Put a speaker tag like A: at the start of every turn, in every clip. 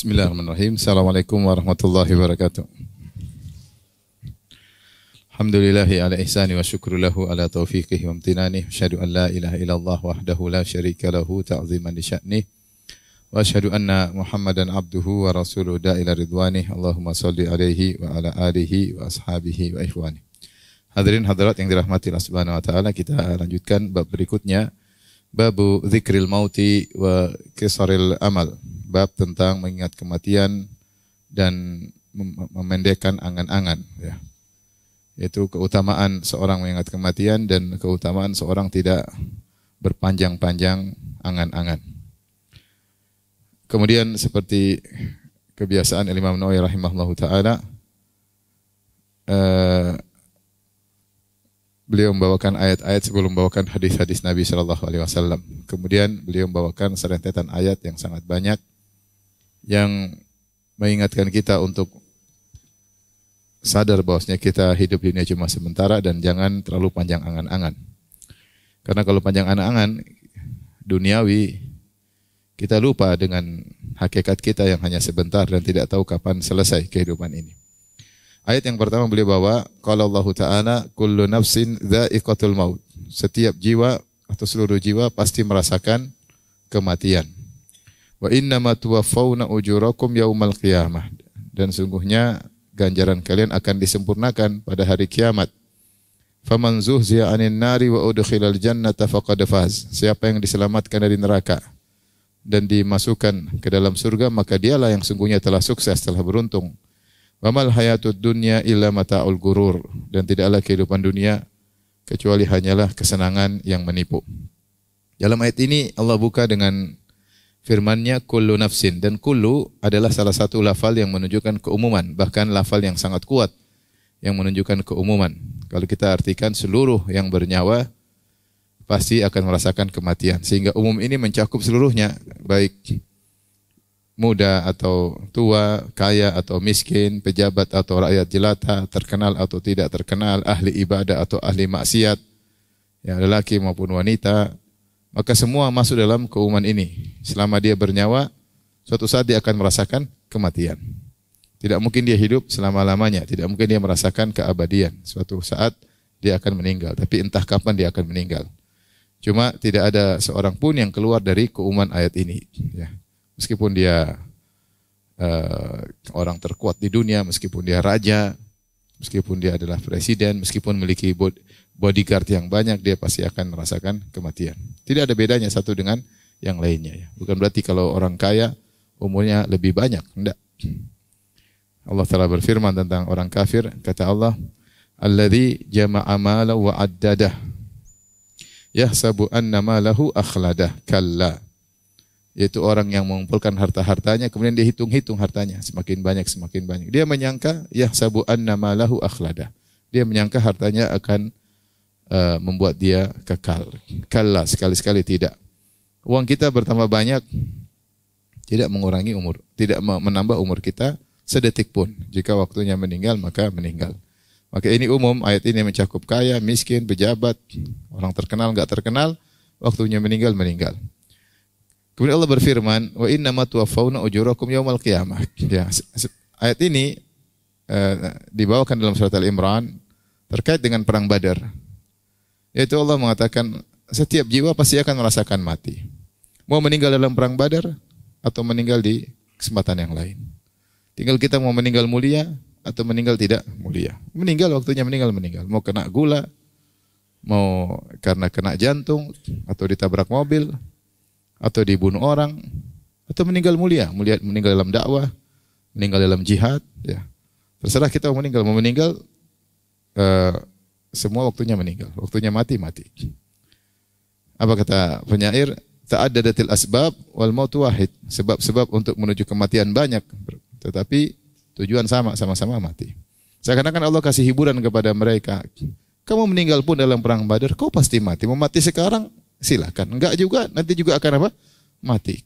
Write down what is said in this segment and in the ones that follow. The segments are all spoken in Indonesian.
A: Bismillahirrahmanirrahim. Assalamualaikum warahmatullahi wabarakatuh. Alhamdulillahi ala ihsani wa syukru lahu ala taufiqihi wa amtinani. Asyhadu an la ilaha illallah wahdahu la syarika lahu ta'ziman li sya'nih. Wa asyhadu anna Muhammadan abduhu wa rasuluhu da'ila ridwanih. Allahumma salli alaihi wa ala alihi wa ashabihi wa ikhwani. Hadirin hadirat yang dirahmati Allah Subhanahu wa taala, kita lanjutkan bab berikutnya. Babu dzikril mauti wa qisaril amal. Bab tentang mengingat kematian dan memendekkan angan-angan, ya. Yaitu keutamaan seorang mengingat kematian dan keutamaan seorang tidak berpanjang-panjang angan-angan. Kemudian seperti kebiasaan Imam Nawawi rahimahullahu taala, beliau membawakan ayat-ayat sebelum membawakan hadis-hadis Nabi sallallahu alaihi wasallam. Kemudian beliau membawakan serentetan ayat yang sangat banyak yang mengingatkan kita untuk sadar bahwasanya kita hidup di dunia cuma sementara dan jangan terlalu panjang angan-angan. Karena kalau panjang angan-angan duniawi, kita lupa dengan hakikat kita yang hanya sebentar dan tidak tahu kapan selesai kehidupan ini. Ayat yang pertama beliau bawa, qala Allah Ta'ala, kullu nafsin dha'iqatul maut. Setiap jiwa atau seluruh jiwa pasti merasakan kematian. Wa innama tuwaffawna ujurakum yaumal qiyamah. Dan sungguhnya ganjaran kalian akan disempurnakan pada hari kiamat. Faman zuhziya 'anil nari wa udkhilal jannata faqad faz. Siapa yang diselamatkan dari neraka dan dimasukkan ke dalam surga, maka dialah yang sungguhnya telah sukses, telah beruntung. Wa mal hayatud dunya illa mata'ul gurur. Dan tidaklah kehidupan dunia kecuali hanyalah kesenangan yang menipu. Dalam ayat ini Allah buka dengan firman-Nya kullu nafsin, dan kullu adalah salah satu lafal yang menunjukkan keumuman, bahkan lafal yang sangat kuat yang menunjukkan keumuman. Kalau kita artikan seluruh yang bernyawa pasti akan merasakan kematian, sehingga umum ini mencakup seluruhnya, baik muda atau tua, kaya atau miskin, pejabat atau rakyat jelata, terkenal atau tidak terkenal, ahli ibadah atau ahli maksiat, ya, lelaki maupun wanita. Maka semua masuk dalam keumuman ini. Selama dia bernyawa, suatu saat dia akan merasakan kematian. Tidak mungkin dia hidup selama-lamanya, tidak mungkin dia merasakan keabadian. Suatu saat dia akan meninggal, tapi entah kapan dia akan meninggal. Cuma tidak ada seorang pun yang keluar dari keumuman ayat ini, ya. Meskipun dia orang terkuat di dunia, meskipun dia raja, meskipun dia adalah presiden, meskipun memiliki bodyguard yang banyak, dia pasti akan merasakan kematian. Tidak ada bedanya satu dengan yang lainnya, ya. Bukan berarti kalau orang kaya umurnya lebih banyak, tidak. Allah Ta'ala berfirman tentang orang kafir, kata Allah, alladzi jama'a mala wa addadah yahsabu anna malahu akhladah kalla. Yaitu orang yang mengumpulkan harta-hartanya, kemudian dia hitung-hitung hartanya, semakin banyak, semakin banyak. Dia menyangka, yahsabu anna malahu akhladah. Dia menyangka hartanya akan membuat dia kekal. Kalla, sekali-sekali tidak. Uang kita bertambah banyak, tidak mengurangi umur, tidak menambah umur kita sedetik pun. Jika waktunya meninggal, maka meninggal. Maka ini umum, ayat ini mencakup kaya, miskin, pejabat, orang terkenal, enggak terkenal, waktunya meninggal, meninggal. Kemudian Allah berfirman, wa innama tuwaffawna ujurakum yaumal qiyamah. Ya, ayat ini dibawakan dalam surat Al-Imran terkait dengan perang Badar. Yaitu Allah mengatakan setiap jiwa pasti akan merasakan mati. Mau meninggal dalam perang Badar atau meninggal di kesempatan yang lain. Tinggal kita mau meninggal mulia atau meninggal tidak mulia. Meninggal waktunya meninggal, meninggal. Mau kena gula, mau karena kena jantung atau ditabrak mobil, atau dibunuh orang, atau meninggal mulia, meninggal dalam dakwah, meninggal dalam jihad, ya. Terserah kita mau meninggal, semua waktunya meninggal, waktunya mati. Apa kata penyair? Ta'addadatil asbab wal mautu wahid. Sebab-sebab untuk menuju kematian banyak, tetapi tujuan sama-sama mati. Seakan-akan Allah kasih hiburan kepada mereka. Kamu meninggal pun dalam perang Badar, kau pasti mati. Mau mati sekarang, silakan. Enggak juga, nanti juga akan apa? Mati.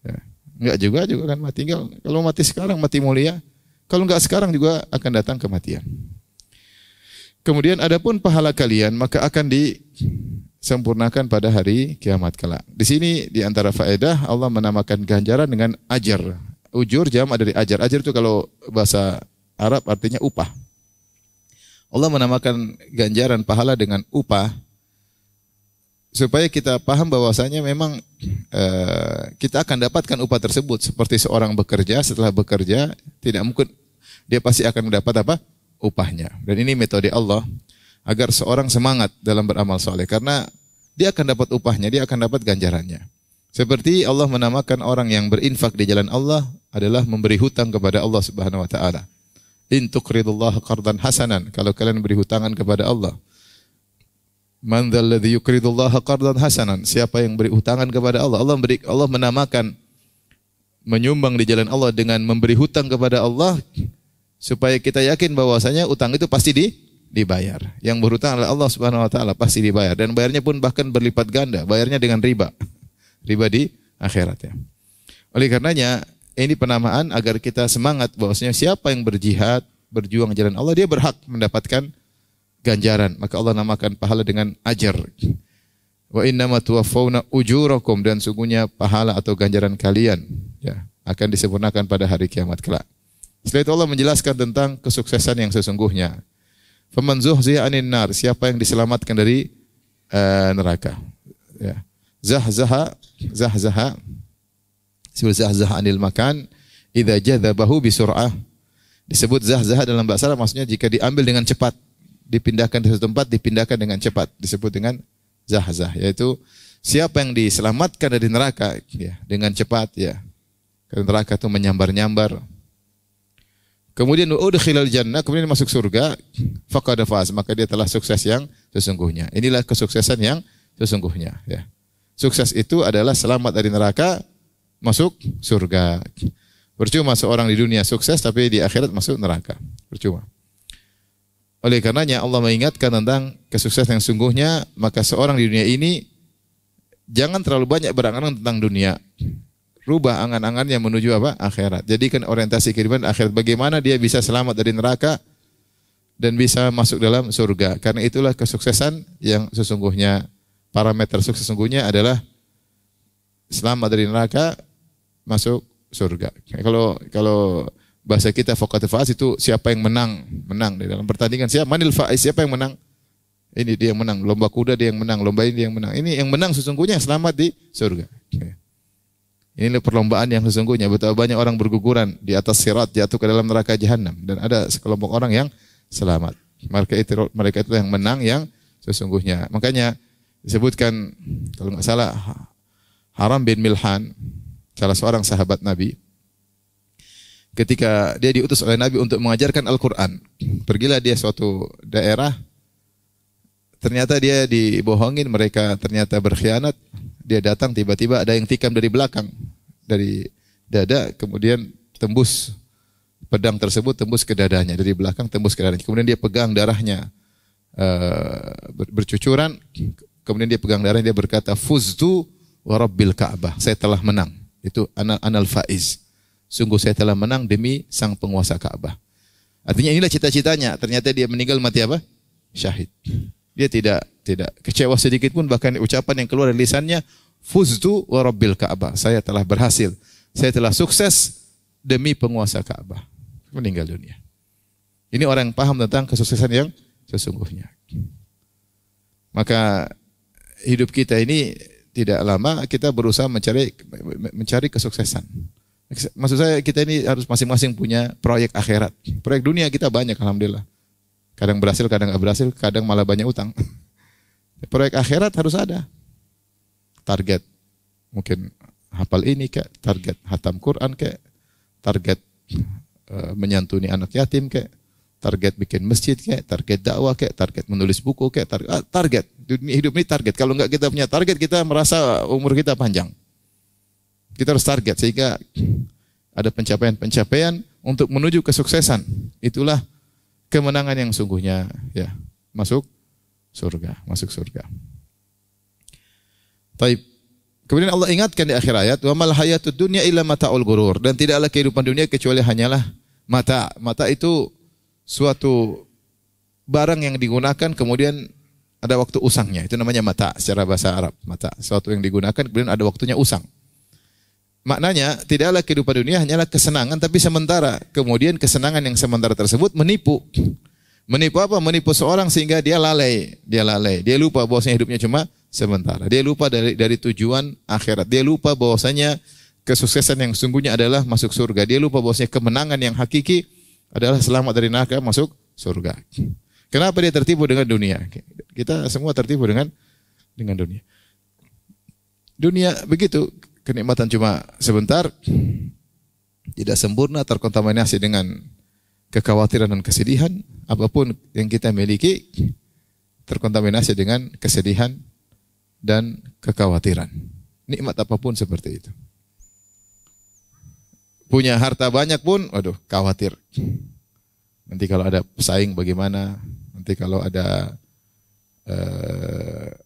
A: Ya. Enggak juga akan mati. Kalau mati sekarang, mati mulia. Kalau enggak sekarang juga akan datang kematian. Kemudian adapun pahala kalian, maka akan sempurnakan pada hari kiamat kelak. Di sini di antara faedah Allah menamakan ganjaran dengan ajar. Ujur jamak dari ajar. Ajar itu kalau bahasa Arab artinya upah. Allah menamakan ganjaran pahala dengan upah supaya kita paham bahwasanya memang kita akan dapatkan upah tersebut. Seperti seorang bekerja, setelah bekerja tidak mungkin dia pasti akan mendapat apa? Upahnya. Dan ini metode Allah agar seorang semangat dalam beramal soleh karena dia akan dapat upahnya, dia akan dapat ganjarannya. Seperti Allah menamakan orang yang berinfak di jalan Allah adalah memberi hutang kepada Allah Subhanahu wa taala. In tuqridullaha qardan hasanan, kalau kalian beri hutangan kepada Allah. Man dzalladzi yuqridullaha qardan hasanan? Siapa yang beri hutangan kepada Allah? Allah menamakan menyumbang di jalan Allah dengan memberi hutang kepada Allah supaya kita yakin bahwasanya utang itu pasti dibayar. Yang berhutang adalah Allah Subhanahu wa taala, pasti dibayar dan bayarnya pun bahkan berlipat ganda, bayarnya dengan riba. Riba di akhirat ya. Oleh karenanya ini penamaan agar kita semangat bahwasanya siapa yang berjihad, berjuang di jalan Allah dia berhak mendapatkan ganjaran. Maka Allah namakan pahala dengan ajar. Wa innama tuwaffawna ujurakum, dan sungguhnya pahala atau ganjaran kalian ya akan disempurnakan pada hari kiamat kelak. Setelah itu Allah menjelaskan tentang kesuksesan yang sesungguhnya. Faman zuhziya 'anil nar, siapa yang diselamatkan dari neraka. Ya. Zahzaha anil makan idza jadzabahu bisur'ah. Disebut zahzaha dalam bahasa Arab maksudnya jika diambil dengan cepat. Dipindahkan di satu tempat, dipindahkan dengan cepat, disebut dengan zahzah, yaitu siapa yang diselamatkan dari neraka ya dengan cepat ya. Karena neraka itu menyambar-nyambar. Kemudian udkhilal jannah, kemudian masuk surga, faqad faz, maka dia telah sukses yang sesungguhnya. Inilah kesuksesan yang sesungguhnya ya. Sukses itu adalah selamat dari neraka, masuk surga. Percuma seorang di dunia sukses tapi di akhirat masuk neraka. Percuma. Oleh karenanya Allah mengingatkan tentang kesuksesan yang sungguhnya, maka seorang di dunia ini jangan terlalu banyak berangan-angan tentang dunia. Rubah angan-angannya menuju apa? Akhirat. Jadikan orientasi kehidupan akhirat. Bagaimana dia bisa selamat dari neraka dan bisa masuk dalam surga. Karena itulah kesuksesan yang sesungguhnya. Parameter sukses sesungguhnya adalah selamat dari neraka, masuk surga. Kalau bahasa kita faqad faz itu siapa yang menang di dalam pertandingan, siapa manil faiz, siapa yang menang, ini dia yang menang, lomba kuda dia yang menang, lomba ini dia yang menang, ini yang menang sesungguhnya selamat di surga. Inilah perlombaan yang sesungguhnya. Betapa banyak orang berguguran di atas sirat, jatuh ke dalam neraka jahanam, dan ada sekelompok orang yang selamat. Mereka itu yang menang yang sesungguhnya. Makanya disebutkan kalau nggak salah Haram bin Milhan, salah seorang sahabat Nabi, ketika dia diutus oleh Nabi untuk mengajarkan Al-Quran. Pergilah dia suatu daerah, ternyata dia dibohongin, mereka ternyata berkhianat. Dia datang, tiba-tiba ada yang tikam dari belakang, dari dada, kemudian tembus, pedang tersebut tembus ke dadanya, dari belakang tembus ke dadanya. Kemudian dia pegang darahnya, bercucuran, kemudian dia pegang darahnya, dia berkata, Fuztu wa Rabbil Ka'bah, saya telah menang. Itu anal faiz. Sungguh saya telah menang demi sang penguasa Ka'bah. Artinya inilah cita-citanya. Ternyata dia meninggal mati apa? Syahid. Dia tidak kecewa sedikit pun, bahkan ucapan yang keluar dari lisannya, Fuztu wa Rabbil Ka'bah. Saya telah berhasil. Saya telah sukses demi penguasa Ka'bah. Meninggal dunia. Ini orang yang paham tentang kesuksesan yang sesungguhnya. Maka hidup kita ini tidak lama kita berusaha mencari kesuksesan. Maksud saya kita ini harus masing-masing punya proyek akhirat. Proyek dunia kita banyak alhamdulillah. Kadang berhasil, kadang enggak berhasil, kadang malah banyak utang. Proyek akhirat harus ada. Target mungkin hafal ini kayak, target hatam Quran kayak, target menyantuni anak yatim kayak, target bikin masjid kayak, target dakwah kayak, target menulis buku kayak, target. Hidup ini target. Kalau enggak kita punya target, kita merasa umur kita panjang. Kita harus target sehingga ada pencapaian-pencapaian untuk menuju kesuksesan. Itulah kemenangan yang sungguhnya ya, masuk surga. Taib. Kemudian Allah ingatkan di akhir ayat, wa mal hayatud dunya illa mata'ul ghurur, dan tidaklah kehidupan dunia kecuali hanyalah mata. Mata itu suatu barang yang digunakan kemudian ada waktu usangnya. Itu namanya mata secara bahasa Arab. Mata, sesuatu yang digunakan kemudian ada waktunya usang. Maknanya tidaklah kehidupan dunia hanyalah kesenangan tapi sementara. Kemudian kesenangan yang sementara tersebut menipu. Menipu apa? Menipu seorang sehingga dia lalai. Dia lupa bahwasanya hidupnya cuma sementara. Dia lupa dari tujuan akhirat. Dia lupa bahwasanya kesuksesan yang sungguhnya adalah masuk surga. Dia lupa bahwasanya kemenangan yang hakiki adalah selamat dari neraka masuk surga. Kenapa dia tertipu dengan dunia? Kita semua tertipu dengan dunia. Dunia begitu, kenikmatan cuma sebentar, tidak sempurna, terkontaminasi dengan kekhawatiran dan kesedihan. Apapun yang kita miliki terkontaminasi dengan kesedihan dan kekhawatiran. Nikmat apapun seperti itu. Punya harta banyak pun, waduh, khawatir. Nanti kalau ada pesaing bagaimana? Nanti kalau ada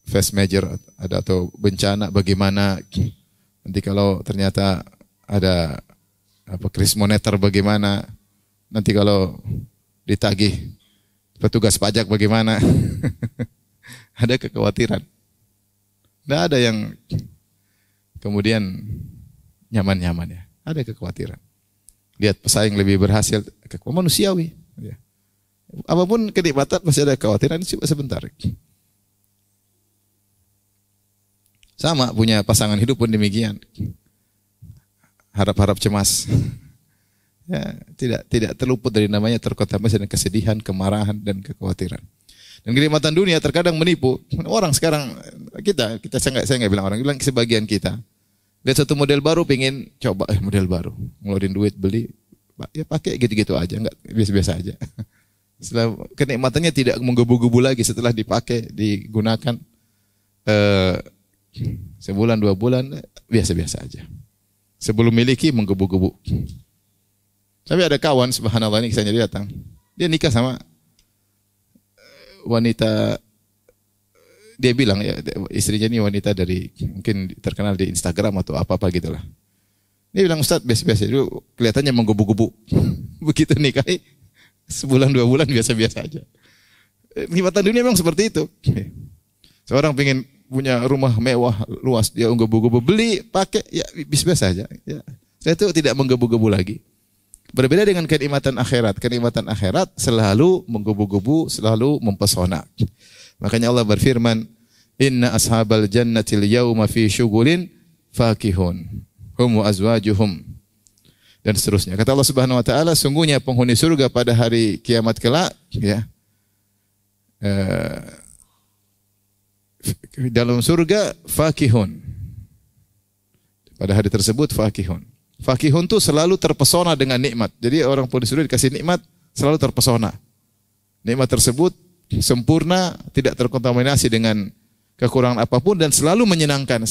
A: force major atau bencana bagaimana? Nanti kalau ternyata ada kris moneter bagaimana? Nanti kalau ditagih petugas pajak bagaimana? Ada kekhawatiran. Tidak ada yang kemudian nyaman-nyaman ya. Ada kekhawatiran. Lihat pesaing lebih berhasil, manusiawi. Ya. Apapun kenikmatan masih ada kekhawatiran sebentar. Sama punya pasangan hidup pun demikian. Harap-harap cemas. Ya, tidak terluput dari namanya terkontaminasi dengan kesedihan, kemarahan dan kekhawatiran. Dan kenikmatan dunia terkadang menipu. Orang sekarang saya nggak bilang orang, bilang sebagian kita. Lihat satu model baru, pengen coba model baru, ngeluarin duit beli, ya pakai gitu-gitu aja, nggak biasa-biasa aja. Setelah kenikmatannya tidak menggebu-gebu lagi setelah dipakai, digunakan sebulan 2 bulan biasa-biasa aja. Sebelum miliki menggebu-gebu. Tapi ada kawan, subhanallah, ini kisahnya, dia datang, dia nikah sama wanita. Dia bilang ya istrinya ini wanita dari mungkin terkenal di Instagram atau apa-apa gitulah. Dia bilang, Ustaz, biasa-biasa itu kelihatannya menggebu-gebu. Begitu nikahi sebulan 2 bulan biasa-biasa aja. Kenikmatan dunia memang seperti itu. Seorang pengen punya rumah mewah luas, dia menggebu-gebu, beli, pakai, ya biasa aja. Ya. Saya itu tidak menggebu-gebu lagi. Berbeda dengan kenikmatan akhirat. Kenikmatan akhirat selalu menggebu-gebu, selalu mempesona. Makanya Allah berfirman, Inna ashabal jannatil yawma fi syughulin fakihun hum wa azwajuhum, dan seterusnya. Kata Allah Subhanahu wa taala, sungguhnya penghuni surga pada hari kiamat kelak, ya, dalam surga fakihun. Pada hari tersebut fakihun. Fakihun itu selalu terpesona dengan nikmat. Jadi orang penghuni surga dikasih nikmat selalu terpesona. Nikmat tersebut sempurna, tidak terkontaminasi dengan kekurangan apapun dan selalu menyenangkan,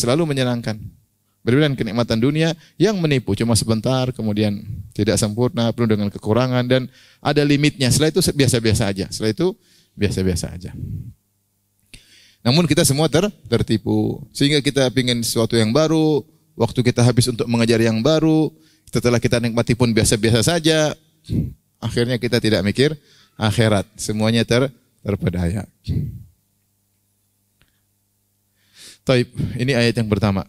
A: Berbeda dengan kenikmatan dunia yang menipu cuma sebentar, kemudian tidak sempurna, penuh dengan kekurangan dan ada limitnya. Setelah itu biasa-biasa aja. Namun kita semua tertipu sehingga kita ingin sesuatu yang baru, waktu kita habis untuk mengejar yang baru, setelah kita nikmati pun biasa-biasa saja. Akhirnya kita tidak mikir akhirat, semuanya terpedaya. Taib, ini ayat yang pertama.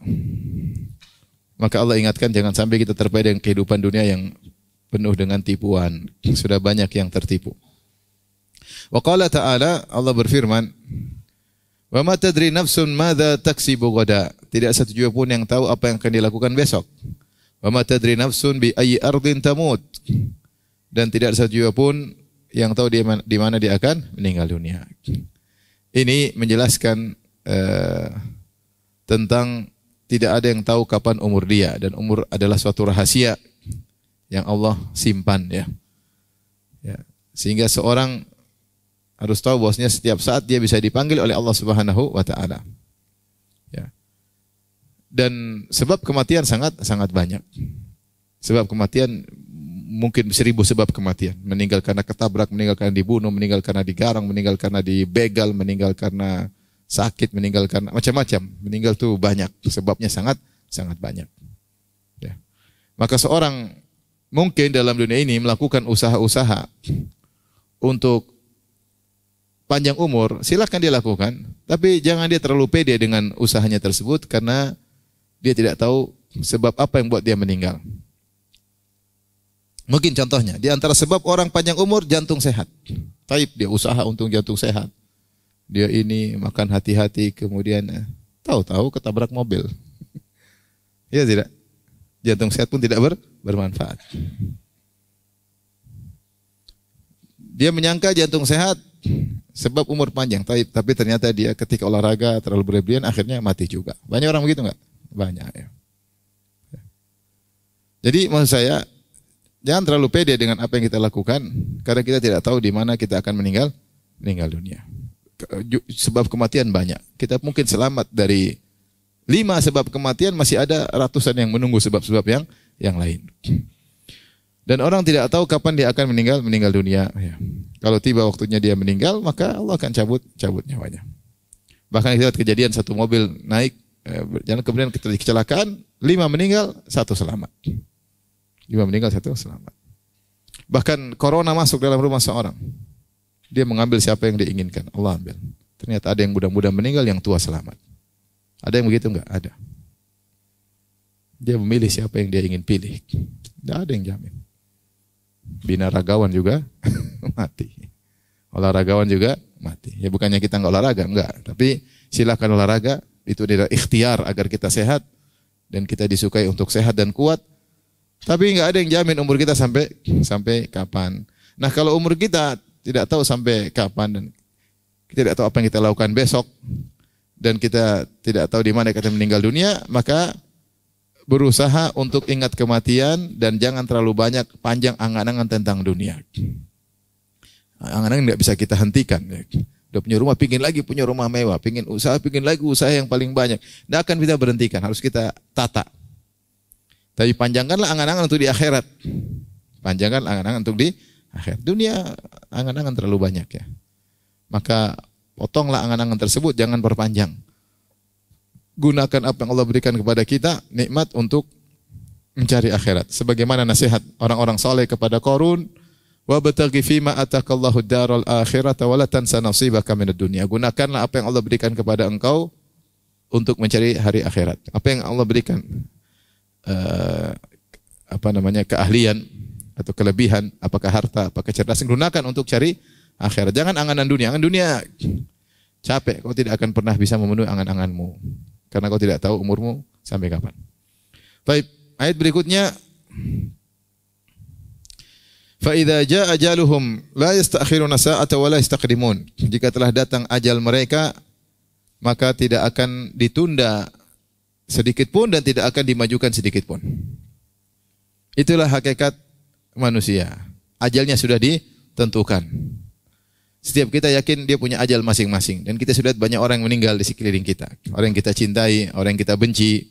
A: Maka Allah ingatkan jangan sampai kita terpedaya dengan kehidupan dunia yang penuh dengan tipuan. Sudah banyak yang tertipu. Wa qala ta'ala, Allah berfirman, "Wa ma tadri nafsun madza taksibu ghada." Tidak satu jiwa pun yang tahu apa yang akan dilakukan besok. Wa ma tadri nafsun bi ayyi ardin tamut. Dan tidak satu jiwa pun yang tahu di mana dia akan meninggal dunia. Ini menjelaskan tentang tidak ada yang tahu kapan umur dia, dan umur adalah suatu rahasia yang Allah simpan, ya. Sehingga seorang harus tahu bahwasanya setiap saat dia bisa dipanggil oleh Allah Subhanahu wa taala. Ya. Dan sebab kematian sangat banyak. Sebab kematian mungkin 1000 sebab kematian. Meninggal karena ketabrak, meninggal karena dibunuh, meninggal karena digarang, meninggal karena dibegal, meninggal karena sakit, meninggal karena macam-macam. Meninggal tuh banyak, sebabnya sangat banyak. Ya. Maka seorang mungkin dalam dunia ini melakukan usaha-usaha untuk panjang umur, silakan dia lakukan. Tapi jangan dia terlalu pede dengan usahanya tersebut karena dia tidak tahu sebab apa yang buat dia meninggal. Mungkin contohnya, di antara sebab orang panjang umur, jantung sehat. Taib, dia usaha untuk jantung sehat. Dia ini makan hati-hati, kemudian tahu-tahu ketabrak mobil. Ya tidak? Jantung sehat pun tidak bermanfaat. Dia menyangka jantung sehat sebab umur panjang, tapi ternyata dia ketika olahraga terlalu berlebihan akhirnya mati juga. Banyak orang begitu enggak? Banyak ya. Jadi maksud saya, jangan terlalu pede dengan apa yang kita lakukan karena kita tidak tahu di mana kita akan meninggal dunia. Sebab kematian banyak. Kita mungkin selamat dari 5 sebab kematian, masih ada ratusan yang menunggu sebab-sebab yang lain. Dan orang tidak tahu kapan dia akan meninggal dunia. Ya. Kalau tiba waktunya dia meninggal, maka Allah akan cabut nyawanya. Bahkan kita lihat kejadian satu mobil naik, jalan kemudian terjadi kecelakaan, 5 meninggal, 1 selamat. 5 meninggal, 1 selamat. Bahkan corona masuk dalam rumah seorang. Dia mengambil siapa yang dia inginkan, Allah ambil. Ternyata ada yang muda-muda meninggal, yang tua selamat. Ada yang begitu enggak? Ada. Dia memilih siapa yang dia ingin pilih. Tidak ada yang jamin. Binaragawan juga mati. Olahragawan juga mati. Ya bukannya kita enggak olahraga, enggak. Tapi silakan olahraga, itu adalah ikhtiar agar kita sehat dan kita disukai untuk sehat dan kuat. Tapi enggak ada yang jamin umur kita sampai kapan. Nah, kalau umur kita tidak tahu sampai kapan dan kita tidak tahu apa yang kita lakukan besok dan kita tidak tahu di mana kita meninggal dunia, maka berusaha untuk ingat kematian dan jangan terlalu panjang angan-angan tentang dunia. Angan-angan tidak bisa kita hentikan. Udah punya rumah, pingin lagi punya rumah mewah, pingin lagi usaha yang paling banyak. Tidak akan kita berhentikan, harus kita tata. Tapi panjangkanlah angan-angan untuk di akhirat. Panjangkan angan-angan untuk di akhirat. Dunia angan-angan terlalu banyak ya. Maka potonglah angan-angan tersebut, jangan perpanjang. Gunakan apa yang Allah berikan kepada kita, nikmat untuk mencari akhirat. Sebagaimana nasihat orang-orang saleh kepada Qarun, wabtaghi fima atakallahu daral akhirata wa la tansa nasibaka minad dunya. Gunakanlah apa yang Allah berikan kepada engkau untuk mencari hari akhirat. Apa yang Allah berikan keahlian atau kelebihan, apakah harta, apakah kecerdasan, gunakan untuk cari akhirat. Jangan angan dunia. Angan dunia capek, kau tidak akan pernah bisa memenuhi angan-anganmu. Karena kau tidak tahu umurmu sampai kapan. Baik, ayat berikutnya, fa idza jaa ajaluhum la yasta'khiruna sa'ata wa la yastaqdimun. Jika telah datang ajal mereka, maka tidak akan ditunda sedikit pun dan tidak akan dimajukan sedikit pun. Itulah hakikat manusia. Ajalnya sudah ditentukan. Setiap kita yakin dia punya ajal masing-masing. Dan kita sudah lihat banyak orang yang meninggal di sekeliling kita. Orang yang kita cintai, orang yang kita benci,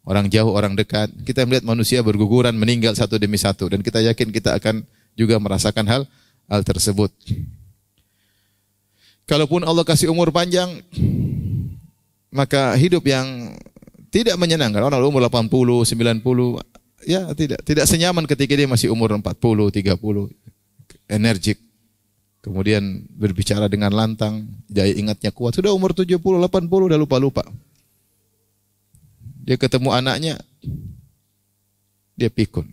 A: orang jauh, orang dekat. Kita melihat manusia berguguran meninggal satu demi satu. Dan kita yakin kita akan juga merasakan hal tersebut. Kalaupun Allah kasih umur panjang, maka hidup yang tidak menyenangkan. Orang umur 80, 90, ya tidak senyaman ketika dia masih umur 40, 30, energik. Kemudian berbicara dengan lantang, daya ingatnya kuat. Sudah umur 70, 80 udah lupa-lupa. Dia ketemu anaknya, dia pikun.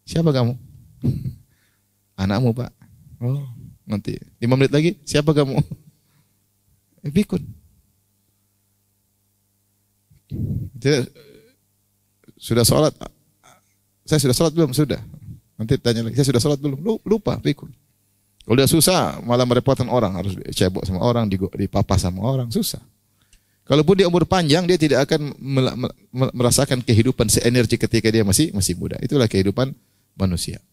A: Siapa kamu? Anakmu, Pak. Oh, nanti 5 menit lagi, siapa kamu? Pikun. Sudah sholat? Saya sudah sholat belum? Sudah. Nanti tanya lagi, saya sudah sholat belum? Lupa, pikun. Kalau udah susah, malah merepotkan orang. Harus cebok sama orang, dipapah sama orang. Susah. Kalaupun dia umur panjang, dia tidak akan merasakan kehidupan seenergi ketika dia masih muda. Itulah kehidupan manusia.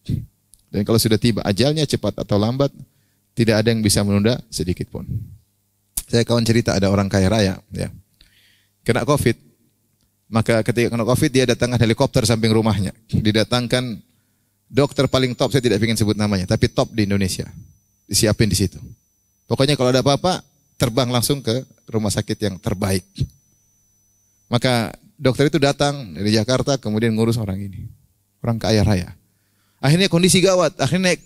A: Dan kalau sudah tiba ajalnya, cepat atau lambat, tidak ada yang bisa menunda sedikit pun. Saya kawan cerita, ada orang kaya raya, ya, kena COVID. Maka ketika kena COVID, dia datangkan helikopter samping rumahnya. Didatangkan dokter paling top, saya tidak ingin sebut namanya, tapi top di Indonesia. Disiapin di situ. Pokoknya kalau ada apa-apa, terbang langsung ke rumah sakit yang terbaik. Maka dokter itu datang dari Jakarta, kemudian ngurus orang ini. Orang kaya raya. Akhirnya kondisi gawat, akhirnya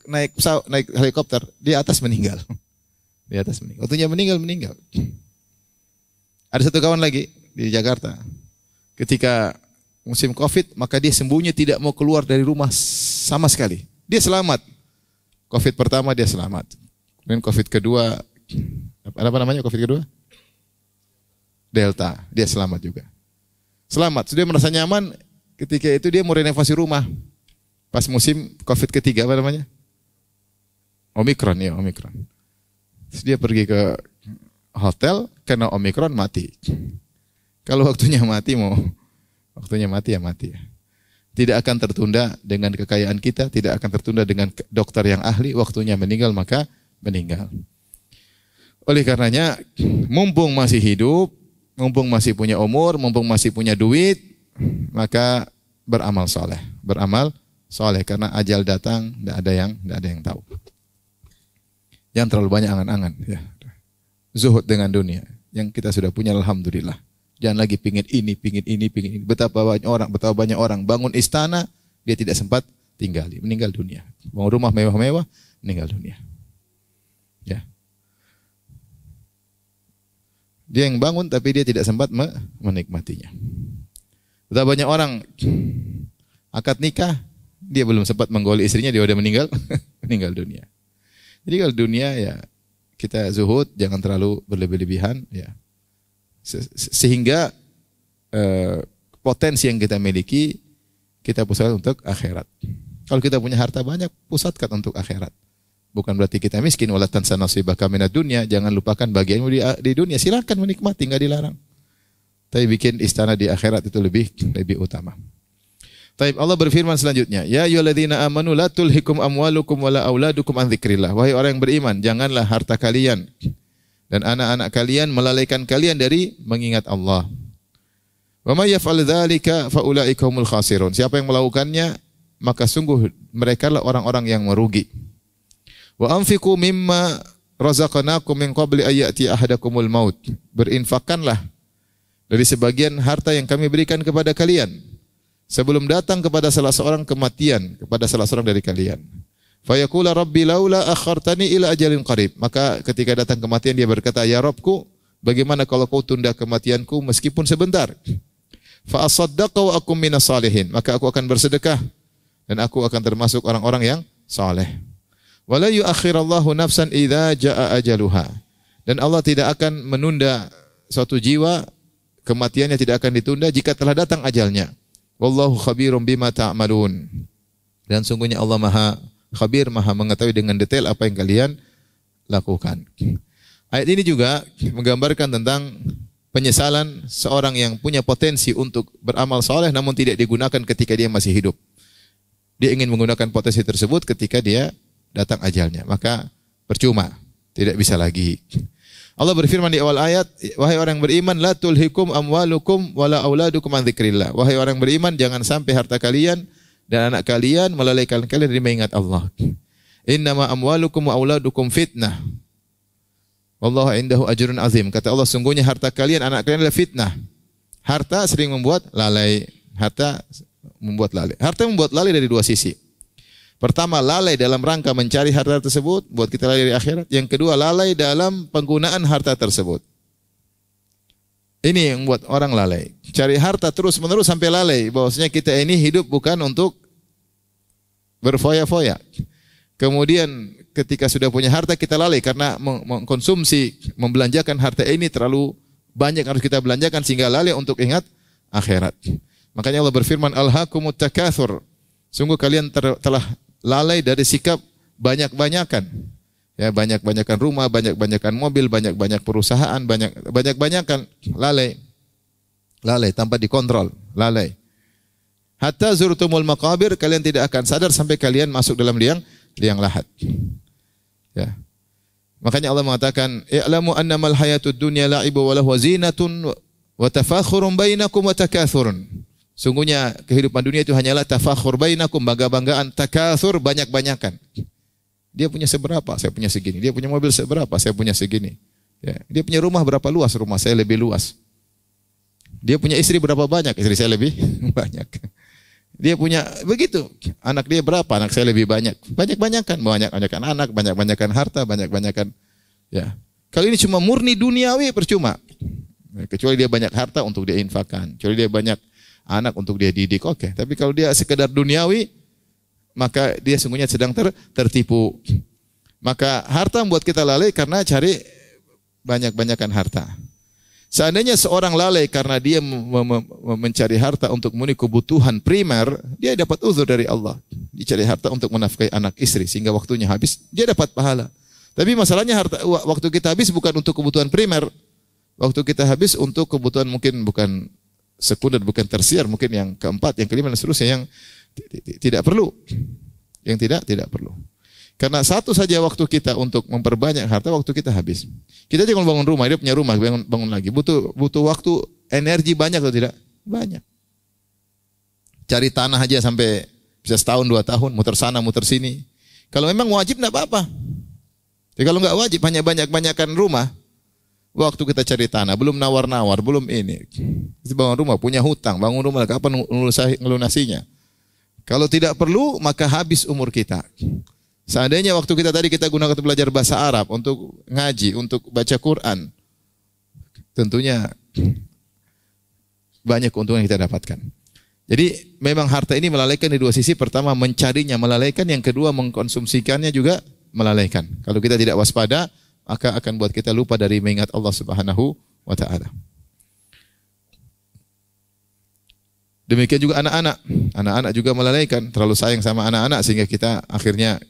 A: naik helikopter, di atas meninggal. Di atas meninggal. Waktunya meninggal. Ada satu kawan lagi di Jakarta. Ketika musim Covid, maka dia sembunyi tidak mau keluar dari rumah sama sekali. Dia selamat. Covid pertama dia selamat. Kemudian Covid kedua, apa namanya Covid kedua? Delta. Dia selamat juga. Selamat. Sudah merasa nyaman. Ketika itu dia mau renovasi rumah. Pas musim Covid ketiga, apa namanya? Omikron. Terus dia pergi ke hotel, karena Omikron mati. Kalau waktunya mati ya mati. Tidak akan tertunda dengan kekayaan kita, tidak akan tertunda dengan dokter yang ahli, waktunya meninggal maka meninggal. Oleh karenanya, mumpung masih hidup, mumpung masih punya umur, mumpung masih punya duit, maka beramal soleh. Beramal soleh, karena ajal datang, tidak ada yang tahu. Jangan terlalu banyak angan-angan. Ya. Zuhud dengan dunia. Yang kita sudah punya, alhamdulillah. Jangan lagi pingin ini. Betapa banyak orang bangun istana, dia tidak sempat tinggali, meninggal dunia. Bangun rumah mewah-mewah, meninggal dunia. Ya. Dia yang bangun tapi dia tidak sempat menikmatinya. Betapa banyak orang akad nikah, dia belum sempat menggoli istrinya, dia sudah meninggal dunia. Jadi kalau dunia ya kita zuhud, jangan terlalu berlebih-lebihan ya. Sehingga potensi yang kita miliki kita pusatkan untuk akhirat. Kalau kita punya harta banyak, pusatkan untuk akhirat. Bukan berarti kita miskin, wala tansa nasibaka minad dunya, jangan lupakan bagianmu di dunia. Silakan menikmati, enggak dilarang. Tapi bikin istana di akhirat itu lebih utama. Taib, Allah berfirman selanjutnya, ya ayyuhalladzina amanu la tulhikum amwalukum wala auladukum an dzikrillah. Wahai orang yang beriman, janganlah harta kalian dan anak-anak kalian melalaikan kalian dari mengingat Allah. Wa may yaf'al dzalika fa ulaika humul khasirun. Siapa yang melakukannya, maka sungguh merekalah orang-orang yang merugi. Wa anfiqu mimma razaqnakum min qabli ayati ahadakumul maut. Berinfakkanlah dari sebagian harta yang kami berikan kepada kalian sebelum datang kepada salah seorang kematian, kepada salah seorang dari kalian. Fayaqula rabbi laula akhartani ila ajalin qarib. Maka ketika datang kematian dia berkata, ya Rabbku, bagaimana kalau kau tunda kematianku meskipun sebentar? Fa asaddaqa wa akum minas salihin. Maka aku akan bersedekah dan aku akan termasuk orang-orang yang saleh. Wala yuakhirallahu nafsan idza jaa ajaluha. Dan Allah tidak akan menunda suatu jiwa, kematiannya tidak akan ditunda jika telah datang ajalnya. Wallahu khabirum bima ta'malun. Dan sungguhnya Allah Maha khabir, Maha mengetahui dengan detail apa yang kalian lakukan. Ayat ini juga menggambarkan tentang penyesalan seorang yang punya potensi untuk beramal saleh namun tidak digunakan ketika dia masih hidup. Dia ingin menggunakan potensi tersebut ketika dia datang ajalnya, maka percuma, tidak bisa lagi. Allah berfirman di awal ayat, wahai orang beriman, la tulhikum amwalukum wala auladukum an dzikrillah. Wahai orang beriman, jangan sampai harta kalian dan anak kalian melalaikan kalian dari mengingat Allah. Innama amwalukum wa auladukum fitnah. Wallahu indahu ajrun azim. Kata Allah, sungguhnya harta kalian, anak kalian adalah fitnah. Harta sering membuat lalai. Harta membuat lalai dari dua sisi. Pertama, lalai dalam rangka mencari harta tersebut, buat kita lalai dari akhirat. Yang kedua, lalai dalam penggunaan harta tersebut. Ini yang membuat orang lalai. Cari harta terus-menerus sampai lalai. Bahwasanya kita ini hidup bukan untuk berfoya-foya. Kemudian ketika sudah punya harta kita lalai karena mengkonsumsi, membelanjakan harta ini terlalu banyak harus kita belanjakan sehingga lalai untuk ingat akhirat. Makanya Allah berfirman, alhaakumut takatsur. Sungguh kalian telah lalai dari sikap banyak-banyakan. Ya, banyak-banyakan rumah, banyak-banyakan mobil, banyak-banyak perusahaan, banyak-banyakan lalai. Lalai tanpa dikontrol, lalai. Hatta zurtumul maqabir, kalian tidak akan sadar sampai kalian masuk dalam liang lahat. Ya. Makanya Allah mengatakan, "I'lamu annamal hayatud dunya la'ibu wa lahu zinatun wa tafakhurun bainakum wa takathurun." Sungguhnya kehidupan dunia itu hanyalah tafakhur bainakum, bangga-banggaan, takatsur, banyak-banyakan. Dia punya seberapa, saya punya segini. Dia punya mobil seberapa, saya punya segini. Ya. Dia punya rumah berapa luas, rumah saya lebih luas. Dia punya istri berapa banyak, istri saya lebih banyak. Dia punya begitu, anak dia berapa, anak saya lebih banyak. Banyak-banyakan anak, banyak-banyakan harta, banyak-banyakan Ya. Kalau ini cuma murni duniawi percuma. Kecuali dia banyak harta untuk dia infakkan, kecuali dia banyak anak untuk dia didik, oke. Tapi kalau dia sekedar duniawi, maka dia sungguhnya sedang tertipu. Maka harta membuat kita lalai karena cari banyak-banyakan harta. Seandainya seorang lalai karena dia mencari harta untuk memenuhi kebutuhan primer, dia dapat uzur dari Allah. Dia cari harta untuk menafkahi anak istri sehingga waktunya habis, dia dapat pahala. Tapi masalahnya waktu kita habis bukan untuk kebutuhan primer. Waktu kita habis untuk kebutuhan mungkin bukan sekunder, bukan tersier, mungkin yang keempat, yang kelima dan seterusnya yang tidak perlu. Yang tidak perlu. Karena satu saja waktu kita untuk memperbanyak harta, waktu kita habis. Kita aja kalau bangun rumah, dia punya rumah, bangun lagi. Butuh waktu, energi banyak atau tidak? Banyak. Cari tanah aja sampai bisa setahun, 2 tahun, muter sana, muter sini. Kalau memang wajib enggak apa-apa. Tapi kalau enggak wajib, hanya banyak-banyakan rumah, waktu kita cari tanah, belum nawar-nawar, belum ini. Kita bangun rumah, punya hutang, bangun rumah, kapan ngelunasinya? Kalau tidak perlu, maka habis umur kita. Seandainya waktu kita tadi kita gunakan untuk belajar bahasa Arab, untuk ngaji, untuk baca Quran, tentunya banyak keuntungan yang kita dapatkan. Jadi memang harta ini melalaikan di dua sisi. Pertama mencarinya melalaikan, yang kedua mengkonsumsikannya juga melalaikan. Kalau kita tidak waspada, maka akan buat kita lupa dari mengingat Allah Subhanahu wa taala. Demikian juga anak-anak. Anak-anak juga melalaikan, terlalu sayang sama anak-anak sehingga kita akhirnya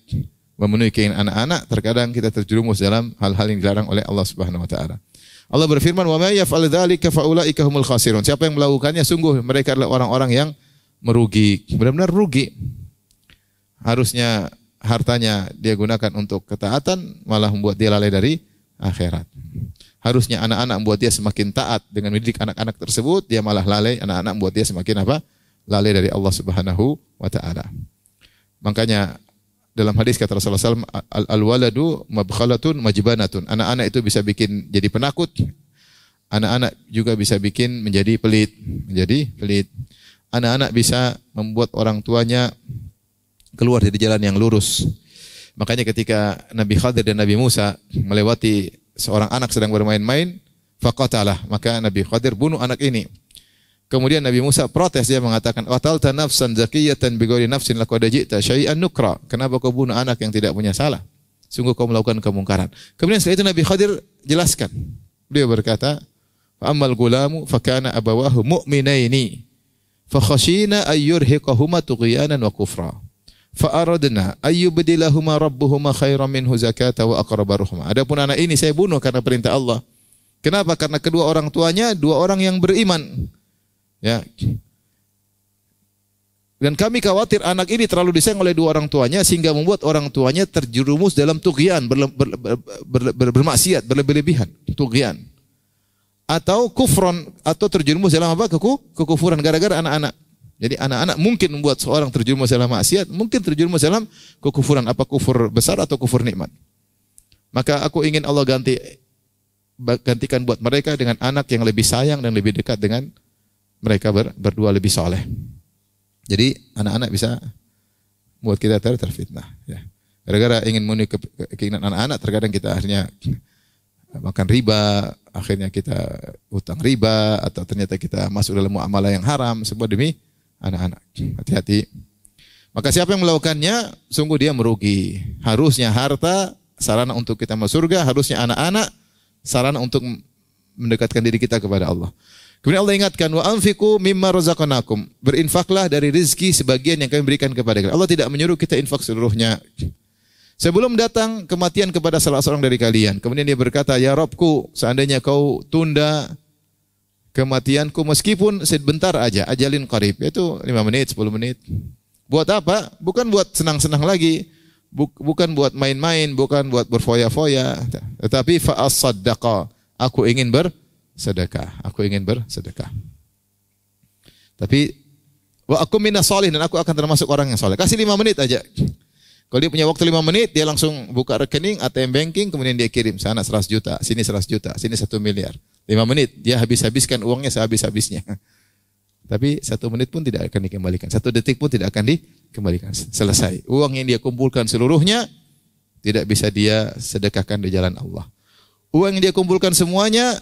A: memenuhi keinginan anak-anak. Terkadang kita terjerumus dalam hal-hal yang dilarang oleh Allah Subhanahu wa taala. Allah berfirman, "Wa may yaf'al dzalika fa ulaika humul khasirun." Siapa yang melakukannya sungguh mereka adalah orang-orang yang merugi, benar-benar rugi. Harusnya hartanya dia gunakan untuk ketaatan, malah membuat dia lalai dari akhirat. Harusnya anak-anak membuat dia semakin taat dengan mendidik anak-anak tersebut, dia malah lalai, anak-anak membuat dia semakin apa? Lalai dari Allah Subhanahu wa taala. Makanya dalam hadis kata Rasulullah SAW, al-waladu mabkhalatun majbanatun. Anak-anak itu bisa bikin jadi penakut. Anak-anak juga bisa bikin menjadi pelit, Anak-anak bisa membuat orang tuanya keluar dari jalan yang lurus. Makanya ketika Nabi Khadir dan Nabi Musa melewati seorang anak sedang bermain-main, faqatalah, maka Nabi Khadir bunuh anak ini. Kemudian Nabi Musa protes, dia mengatakan, "Qatalta nafsan zakiyatan bighairi nafsin laqad ji'ta syai'an nukra." Kenapa kau bunuh anak yang tidak punya salah? Sungguh kau melakukan kemungkaran. Kemudian setelah itu Nabi Khadir jelaskan. Beliau berkata, "Fa ammal gulamu fa kana abawahu mu'minaini fa khashina ay yurhiqahuma tughyanan wa kufra. Fa aradna ay yubdilahuma rabbuhuma khairan minhu zakata wa aqraba rahma." Adapun anak ini saya bunuh karena perintah Allah. Kenapa? Karena kedua orang tuanya dua orang yang beriman. Ya. Dan kami khawatir anak ini terlalu disayang oleh dua orang tuanya sehingga membuat orang tuanya terjerumus dalam tughyan, bermaksiat, berlebih-lebihan, tughyan. Atau kufron, atau terjerumus dalam apa? Kekufuran gara-gara anak-anak. Jadi anak-anak mungkin membuat seorang terjerumus dalam maksiat, mungkin terjerumus dalam kekufuran, apa kufur besar atau kufur nikmat. Maka aku ingin Allah gantikan buat mereka dengan anak yang lebih sayang dan lebih dekat dengan mereka berdua, lebih soleh. Jadi anak-anak bisa buat kita terfitnah. Ya. Gara-gara ingin memenuhi keinginan anak-anak, terkadang kita akhirnya makan riba, akhirnya kita hutang riba, atau ternyata kita masuk dalam muamalah yang haram, semua demi anak-anak. Hati-hati. Maka siapa yang melakukannya, sungguh dia merugi. Harusnya harta sarana untuk kita masuk surga, harusnya anak-anak sarana untuk mendekatkan diri kita kepada Allah. Kemudian Allah ingatkan, wa anfiqu mimma razaqnakum. Berinfaklah dari rezeki sebagian yang kami berikan kepada kalian. Allah tidak menyuruh kita infak seluruhnya. Sebelum datang kematian kepada salah seorang dari kalian, kemudian dia berkata, "Ya Rabbku, seandainya kau tunda kematianku meskipun sebentar aja, ajalin qarib." Itu 5 menit, 10 menit. Buat apa? Bukan buat senang-senang lagi, bukan buat main-main, bukan buat berfoya-foya, tetapi fa as-saddaqa. Aku ingin bersedekah. Tapi wa aku minas sholihin, dan aku akan termasuk orang yang soleh. Kasih 5 menit aja. Kalau dia punya waktu 5 menit, dia langsung buka rekening, ATM banking, kemudian dia kirim. Sana 100 juta, sini 100 juta, sini 1 miliar. 5 menit, dia habiskan uangnya sehabis-habisnya. Tapi 1 menit pun tidak akan dikembalikan. 1 detik pun tidak akan dikembalikan. Selesai. Uang yang dia kumpulkan seluruhnya tidak bisa dia sedekahkan di jalan Allah. Uang yang dia kumpulkan semuanya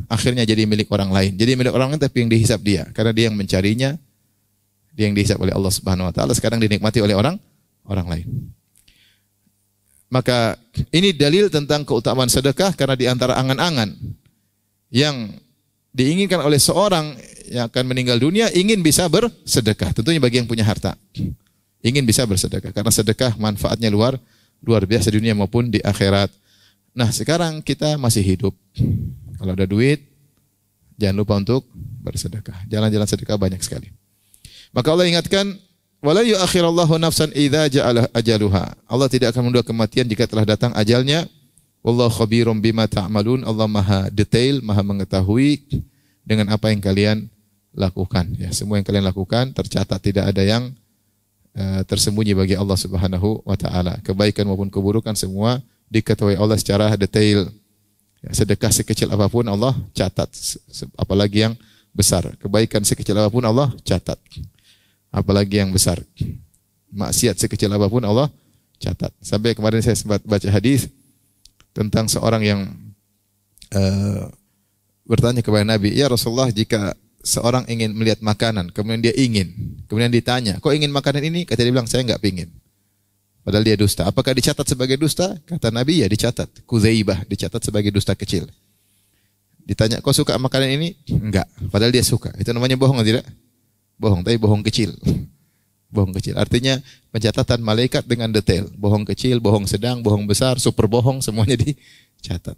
A: akhirnya jadi milik orang lain. Jadi milik orang lain tapi yang dihisap dia, karena dia yang mencarinya, dia yang dihisap oleh Allah Subhanahu wa taala, sekarang dinikmati oleh orang lain. Maka ini dalil tentang keutamaan sedekah, karena di antara angan-angan yang diinginkan oleh seorang yang akan meninggal dunia, ingin bisa bersedekah. Tentunya bagi yang punya harta, ingin bisa bersedekah, karena sedekah manfaatnya luar biasa di dunia maupun di akhirat. Nah, sekarang kita masih hidup. Kalau ada duit, jangan lupa untuk bersedekah. Jalan-jalan sedekah banyak sekali. Maka Allah ingatkan, wala yu'akhirallahu nafsan idza ja'ala ajaluha. Allah tidak akan menunda kematian jika telah datang ajalnya. Wallahu khabirum bima ta'malun. Allah Maha detail, Maha mengetahui dengan apa yang kalian lakukan. Ya, semua yang kalian lakukan tercatat, tidak ada yang tersembunyi bagi Allah Subhanahu wa taala. Kebaikan maupun keburukan semua diketahui Allah secara detail. Ya, sedekah sekecil apapun Allah catat, apalagi yang besar. Kebaikan sekecil apapun Allah catat, apalagi yang besar. Maksiat sekecil apapun Allah catat. Sampai kemarin saya sempat baca hadis tentang seorang yang bertanya kepada Nabi, "Ya Rasulullah, jika seorang ingin melihat makanan, kemudian kemudian ditanya, kok ingin makanan ini?" Kata dia bilang, "Saya enggak pingin." Padahal dia dusta. Apakah dicatat sebagai dusta? Kata Nabi, ya dicatat. Kuzaibah, dicatat sebagai dusta kecil. Ditanya, kau suka makanan ini? Enggak. Padahal dia suka. Itu namanya bohong atau tidak? Bohong, tapi bohong kecil. Bohong kecil. Artinya pencatatan malaikat dengan detail. Bohong kecil, bohong sedang, bohong besar, super bohong, semuanya dicatat.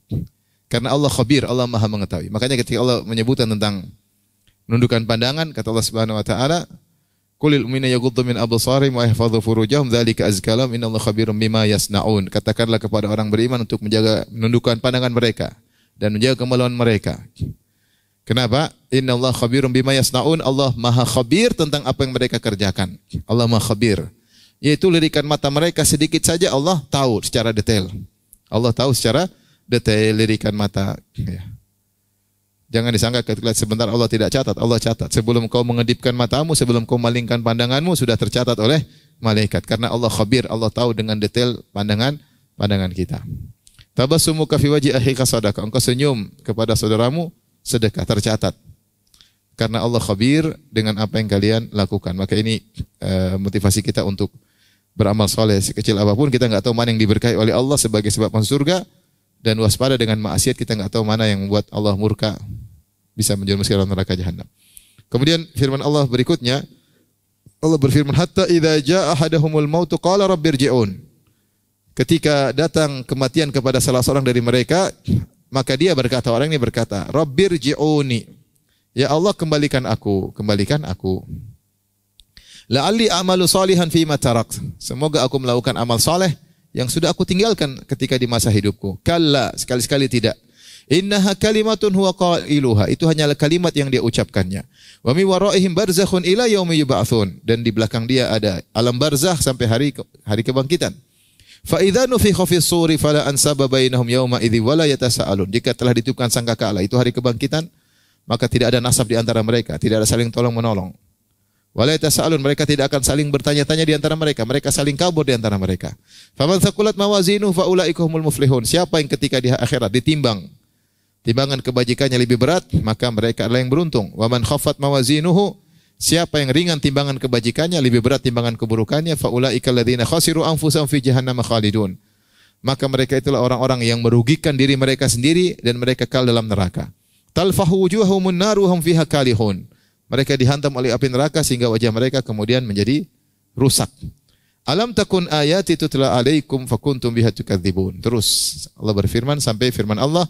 A: Karena Allah khabir, Allah Maha mengetahui. Makanya ketika Allah menyebutkan tentang menundukkan pandangan, kata Allah Subhanahu wa taala, "Qulil mu'minina yaghuddu min absarihim wa yahfadhu furujahum dzalika azka lahum innallaha khabirum bima yasnaun." Katakanlah kepada orang beriman untuk menundukkan pandangan mereka dan menjaga kemaluan mereka. Kenapa? Innallaha khabirum bima yasnaun. Allah Maha khabir tentang apa yang mereka kerjakan. Allah Maha khabir. Yaitu lirikan mata mereka sedikit saja Allah tahu secara detail. Allah tahu secara detail lirikan mata. Ya. Jangan disangka ketika sebentar Allah tidak catat, Allah catat. Sebelum kau mengedipkan matamu, sebelum kau malingkan pandanganmu, sudah tercatat oleh malaikat. Karena Allah khabir, Allah tahu dengan detail pandangan kita. Tabassumuka fi wajhi akhika sadaqah. Engkau senyum kepada saudaramu, sedekah, tercatat. Karena Allah khabir dengan apa yang kalian lakukan. Maka ini motivasi kita untuk beramal soleh. Sekecil apapun, kita enggak tahu mana yang diberkahi oleh Allah sebagai sebab masuk surga. Dan waspada dengan maksiat, kita enggak tahu mana yang membuat Allah murka, bisa menjerumuskan dalam neraka jahanam. Kemudian firman Allah berikutnya, Allah berfirman, "Hatta idza jaa ahaduhumul maut qala rabbirji'un." Ketika datang kematian kepada salah seorang dari mereka, maka dia berkata, orang ini berkata, "Rabbirji'uni." Ya Allah, kembalikan aku. La'alli a'malu salihan fi ma tarakt. Semoga aku melakukan amal saleh yang sudah aku tinggalkan ketika di masa hidupku. Kalla, sekali-sekali tidak. Innaha kalimatun huwa qailuha. Itu hanyalah kalimat yang dia ucapkannya. Wa mi waraihim barzakhun ila yaumi yub'atsun. Dan di belakang dia ada alam barzakh sampai hari kebangkitan. Fa idza nufikha fis suri fala ansaba bainahum yauma idzi wala yatasaalun. Jika telah ditiupkan sangkakala, itu hari kebangkitan, maka tidak ada nasab di antara mereka, tidak ada saling tolong-menolong. Wala yatasaalun, mereka tidak akan saling bertanya-tanya di antara mereka, mereka saling kabur di antara mereka. Faman thaqulat mawazinuhu fa ulaika humul muflihun. Siapa yang ketika di akhirat timbangan kebajikannya lebih berat, maka mereka adalah yang beruntung. Wa man khaffat mawazinuhu, siapa yang ringan timbangan kebajikannya, lebih berat timbangan keburukannya, fa ulaika alladzina khasiru anfusahum fi jahannam khalidun. Maka mereka itulah orang-orang yang merugikan diri mereka sendiri dan mereka kekal dalam neraka. Talfahu wujuhahumun nar wa hum fiha kalihun. Mereka dihantam oleh api neraka sehingga wajah mereka kemudian menjadi rusak. Alam takun ayati tutla alaikum fakuntum biha tukadzibun. Terus Allah berfirman sampai firman Allah,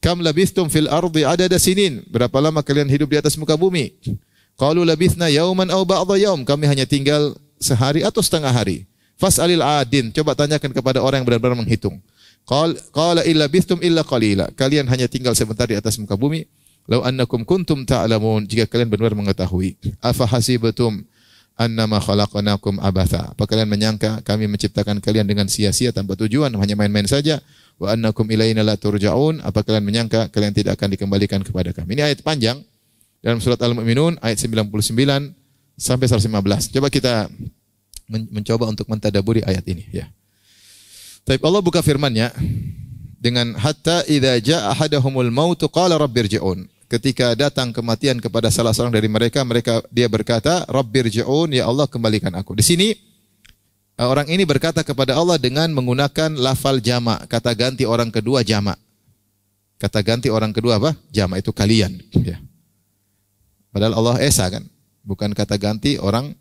A: "Kam labithtum fil ardi adada sinin?" Berapa lama kalian hidup di atas muka bumi? Qalu labithna yauman aw ba'dha yaum. Kami hanya tinggal sehari atau setengah hari. Fas'alil adin. Coba tanyakan kepada orang yang benar-benar menghitung. Qala illa bithtum illa qalila. Kalian hanya tinggal sebentar di atas muka bumi. Lau annakum kuntum ta'lamun, jika kalian benar mengetahui. Afa hasibatum annama khalaqnakum abatha. Apa kalian menyangka kami menciptakan kalian dengan sia-sia tanpa tujuan, hanya main-main saja? Wa annakum ilaina la turja'un. Apa kalian menyangka kalian tidak akan dikembalikan kepada kami? Ini ayat panjang dalam surat Al-Mu'minun ayat 99 sampai 115. Coba kita mencoba untuk mentadaburi ayat ini, ya. Tapi Allah buka firman-Nya dengan hatta idza jaa ahadahumul maut qala rabbirji'un. Ketika datang kematian kepada salah seorang dari mereka, dia berkata, rabbirji'un, ya Allah kembalikan aku. Di sini orang ini berkata kepada Allah dengan menggunakan lafal jamak, kata ganti orang kedua jamak. Kata ganti orang kedua apa? Jamak, itu kalian, ya. Padahal Allah esa kan, bukan kata ganti orang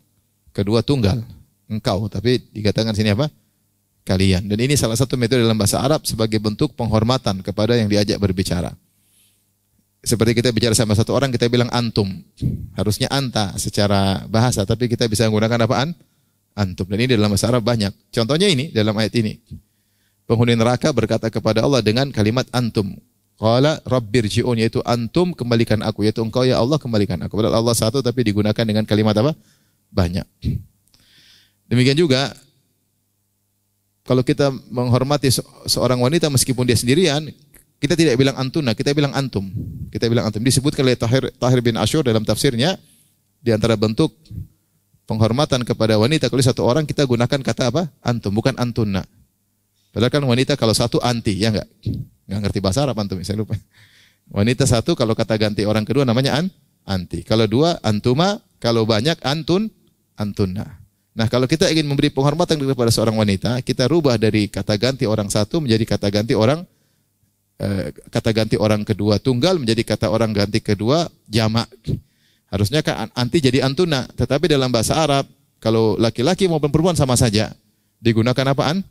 A: kedua tunggal, engkau, tapi dikatakan sini apa? Kalian. Dan ini salah satu metode dalam bahasa Arab sebagai bentuk penghormatan kepada yang diajak berbicara. Seperti kita bicara sama satu orang, kita bilang antum. Harusnya anta secara bahasa, tapi kita bisa menggunakan apaan? Antum. Dan ini dalam bahasa Arab banyak. Contohnya ini, dalam ayat ini. Penghuni neraka berkata kepada Allah dengan kalimat antum. Qala rabbirji'un, yaitu antum kembalikan aku, yaitu engkau ya Allah kembalikan aku. Padahal Allah satu tapi digunakan dengan kalimat apa? Banyak. Demikian juga kalau kita menghormati seorang wanita meskipun dia sendirian, kita tidak bilang antuna, kita bilang antum. Kita bilang antum. Disebutkan oleh Tahir bin Ashur dalam tafsirnya, di antara bentuk penghormatan kepada wanita kalau satu orang kita gunakan kata apa? Antum, bukan antuna. Padahal kan wanita kalau satu anti, ya enggak? Enggak ngerti bahasa Arab antum, saya lupa. Wanita satu kalau kata ganti orang kedua namanya anti. Kalau dua antuma, kalau banyak antunna. Nah, kalau kita ingin memberi penghormatan kepada seorang wanita, kita rubah dari kata ganti orang satu menjadi kata ganti orang kedua tunggal menjadi kata orang ganti kedua jamak. Harusnya kan anti jadi antuna, tetapi dalam bahasa Arab kalau laki-laki maupun perempuan sama saja digunakan apaan?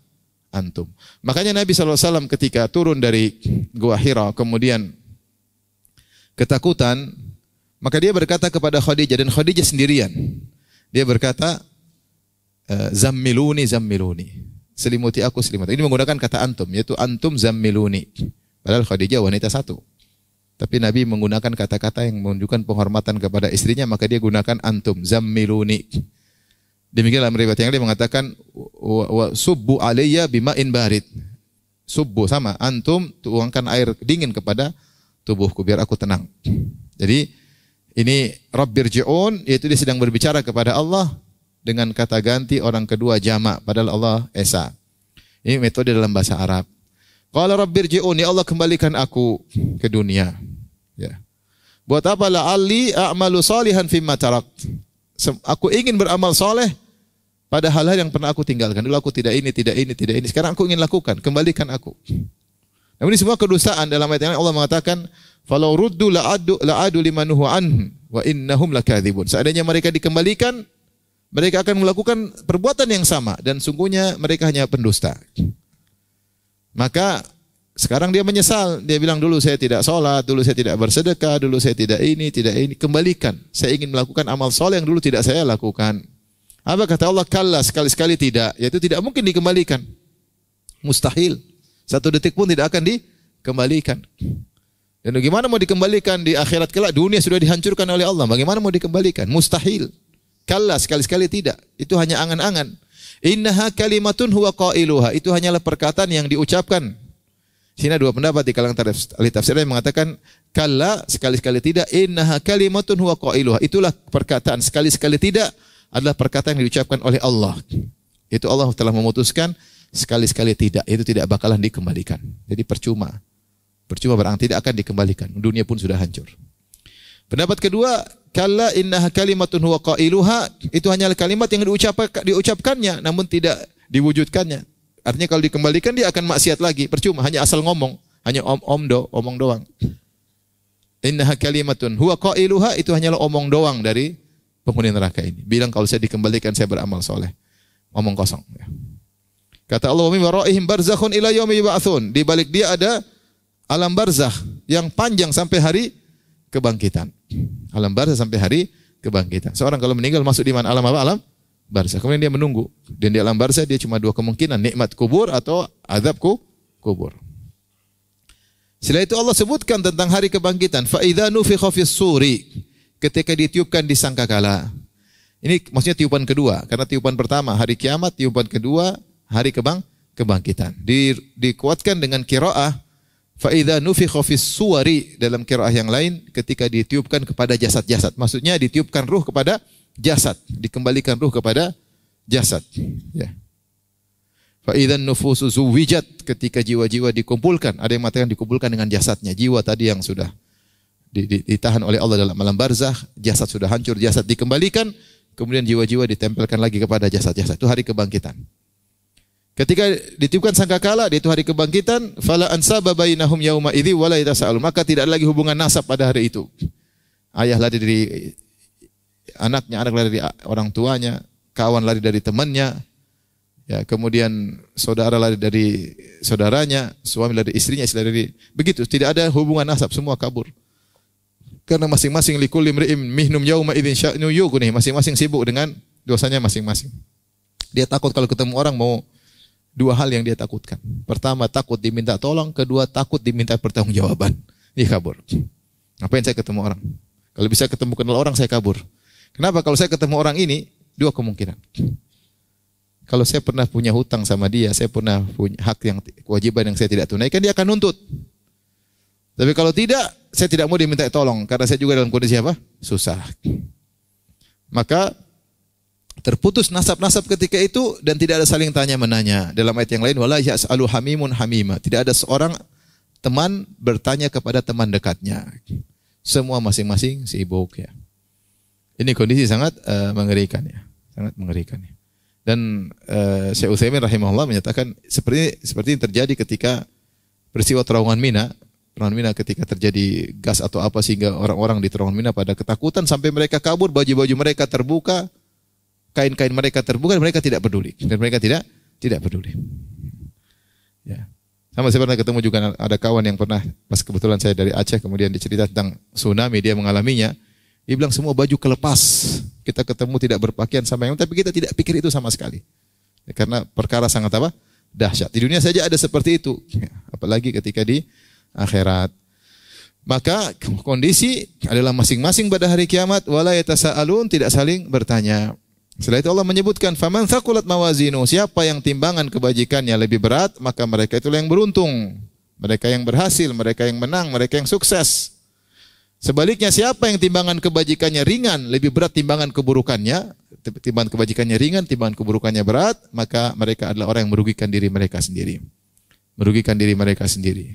A: Antum. Makanya Nabi SAW ketika turun dari Gua Hira kemudian ketakutan, maka dia berkata kepada Khadijah, dan Khadijah sendirian. Dia berkata, zammiluni, selimuti aku, selimuti. Ini menggunakan kata antum, yaitu antum zammiluni. Padahal Khadijah wanita satu. Tapi Nabi menggunakan kata-kata yang menunjukkan penghormatan kepada istrinya, maka dia gunakan antum, zammiluni. Demikian dalam riwayat yang lain mengatakan, wa subbu alayya bima'in barid. Subbu sama, antum tuangkan air dingin kepada tubuhku biar aku tenang. Jadi ini rabbirji'un, yaitu dia sedang berbicara kepada Allah dengan kata ganti orang kedua jamak, padahal Allah esa. Ini metode dalam bahasa Arab. Qala rabbirji'un, ya Allah kembalikan aku ke dunia. Ya. Buat apa? La'alli a'malu salihan fimma tarakt. Aku ingin beramal soleh pada hal-hal yang pernah aku tinggalkan. Dulu aku tidak ini. Sekarang aku ingin lakukan. Kembalikan aku. Namun ini semua kedustaan. Dalam ayat yang Allah mengatakan, "Falau ruddu la'adu limanuhu anhu wa innahum lakadzibun." Seandainya mereka dikembalikan, mereka akan melakukan perbuatan yang sama dan sungguhnya mereka hanya pendusta. Maka sekarang dia menyesal. Dia bilang dulu saya tidak sholat, dulu saya tidak bersedekah, dulu saya tidak ini. Kembalikan. Saya ingin melakukan amal soleh yang dulu tidak saya lakukan. Apa kata Allah? Kalla, sekali-sekali tidak. Yaitu tidak mungkin dikembalikan. Mustahil. Satu detik pun tidak akan dikembalikan. Dan bagaimana mau dikembalikan di akhirat kelak? Dunia sudah dihancurkan oleh Allah. Bagaimana mau dikembalikan? Mustahil. Kalla, sekali-sekali tidak. Itu hanya angan-angan. Innaha kalimatun huwa qailuha. Itu hanyalah perkataan yang diucapkan. Sini ada dua pendapat di kalangan ahli tafsir yang mengatakan kalla, sekali-sekali tidak. Innaha kalimatun huwa qailuha. Itulah perkataan sekali-sekali tidak adalah perkataan yang diucapkan oleh Allah. Itu Allah telah memutuskan sekali-sekali tidak. Itu tidak bakalan dikembalikan. Jadi percuma. Percuma berarti tidak akan dikembalikan. Dunia pun sudah hancur. Pendapat kedua, kalla innaha kalimatun huwa qailuha, itu hanyalah kalimat yang diucapkannya namun tidak diwujudkannya. Artinya kalau dikembalikan dia akan maksiat lagi, percuma, hanya asal ngomong, hanya omong doang. Innaha kalimatun huwa qailuha, itu hanyalah omong doang dari penghuni neraka ini. Bilang kalau saya dikembalikan saya beramal soleh. Omong kosong. Kata Allah, wa min waraihim barzakhun ila yaumi yub'atsun. Di balik dia ada alam barzakh yang panjang sampai hari kebangkitan. Alam barzakh sampai hari kebangkitan. Seorang kalau meninggal masuk di mana? Alam apa? Alam barzakh. Kemudian dia menunggu. Dan di alam barzakh dia cuma dua kemungkinan, nikmat kubur atau azab kubur. Setelah itu Allah sebutkan tentang hari kebangkitan. Fa idza nufikha fis suri, ketika ditiupkan di sangkakala. Ini maksudnya tiupan kedua, karena tiupan pertama hari kiamat, tiupan kedua hari kebangkitan. Dikuatkan dengan qiraah fa idza nufikha fis suwari, dalam qiraah yang lain ketika ditiupkan kepada jasad-jasad. Maksudnya ditiupkan ruh kepada jasad, dikembalikan ruh kepada jasad. Ya. Fa idzan nufusu zuwijat, ketika jiwa-jiwa dikumpulkan. Ada yang mengatakan dikumpulkan dengan jasadnya. Jiwa tadi yang sudah ditahan oleh Allah dalam alam barzakh, jasad sudah hancur, jasad dikembalikan, kemudian jiwa-jiwa ditempelkan lagi kepada jasad-jasad. Itu hari kebangkitan. Ketika ditiupkan sangkakala, di itu hari kebangkitan, fala ansaba bainahum yauma idzi wala yatasaalun, maka tidak ada lagi hubungan nasab pada hari itu. Ayah lari dari anaknya, anak lari dari orang tuanya, kawan lari dari temannya, ya, kemudian saudara lari dari saudaranya, suami lari dari istrinya, istri lari dari, begitu, tidak ada hubungan nasab, semua kabur. Karena masing-masing likulli imri'in minhum yauma idzin sya'nu yughni, masing-masing sibuk dengan dosanya masing-masing. Dia takut kalau ketemu orang, mau dua hal yang dia takutkan. Pertama, takut diminta tolong, kedua takut diminta pertanggungjawaban. Dia kabur. Ngapain saya ketemu orang? Kalau bisa ketemu kenal orang, saya kabur. Kenapa? Kalau saya ketemu orang ini, dua kemungkinan. Kalau saya pernah punya hutang sama dia, saya pernah punya hak yang kewajiban yang saya tidak tunaikan, dia akan nuntut. Tapi kalau tidak, saya tidak mau diminta tolong karena saya juga dalam kondisi apa? Susah. Maka terputus nasab-nasab ketika itu dan tidak ada saling tanya-menanya. Dalam ayat yang lain, wala yas'alu hamimun hamima. Tidak ada seorang teman bertanya kepada teman dekatnya. Semua masing-masing sibuk, ya. Ini kondisi sangat mengerikan, ya. Sangat mengerikan, ya. Dan Syekh Utsaimin rahimahullah menyatakan seperti yang terjadi ketika peristiwa Terowongan Mina. Terowongan Mina ketika terjadi gas atau apa sehingga orang-orang di Terowongan Mina pada ketakutan sampai mereka kabur, baju-baju mereka terbuka, kain-kain mereka terbuka, dan mereka tidak peduli. Dan mereka tidak peduli. Ya. Sama saya pernah ketemu juga ada kawan yang pernah, pas kebetulan saya dari Aceh, kemudian dicerita tentang tsunami, dia mengalaminya. Dia bilang semua baju kelepas. Kita ketemu tidak berpakaian sama yang, tapi kita tidak pikir itu sama sekali. Ya, karena perkara sangat apa? Dahsyat. Di dunia saja ada seperti itu. Ya, apalagi ketika di akhirat. Maka kondisi adalah masing-masing pada hari kiamat, wala yatasaalun, tidak saling bertanya. Setelah itu Allah menyebutkan, faman thaqulat mawazinu, siapa yang timbangan kebajikannya lebih berat, maka mereka itulah yang beruntung. Mereka yang berhasil, mereka yang menang, mereka yang sukses. Sebaliknya siapa yang timbangan kebajikannya ringan, lebih berat timbangan keburukannya, timbangan kebajikannya ringan, timbangan keburukannya berat, maka mereka adalah orang yang merugikan diri mereka sendiri. Merugikan diri mereka sendiri.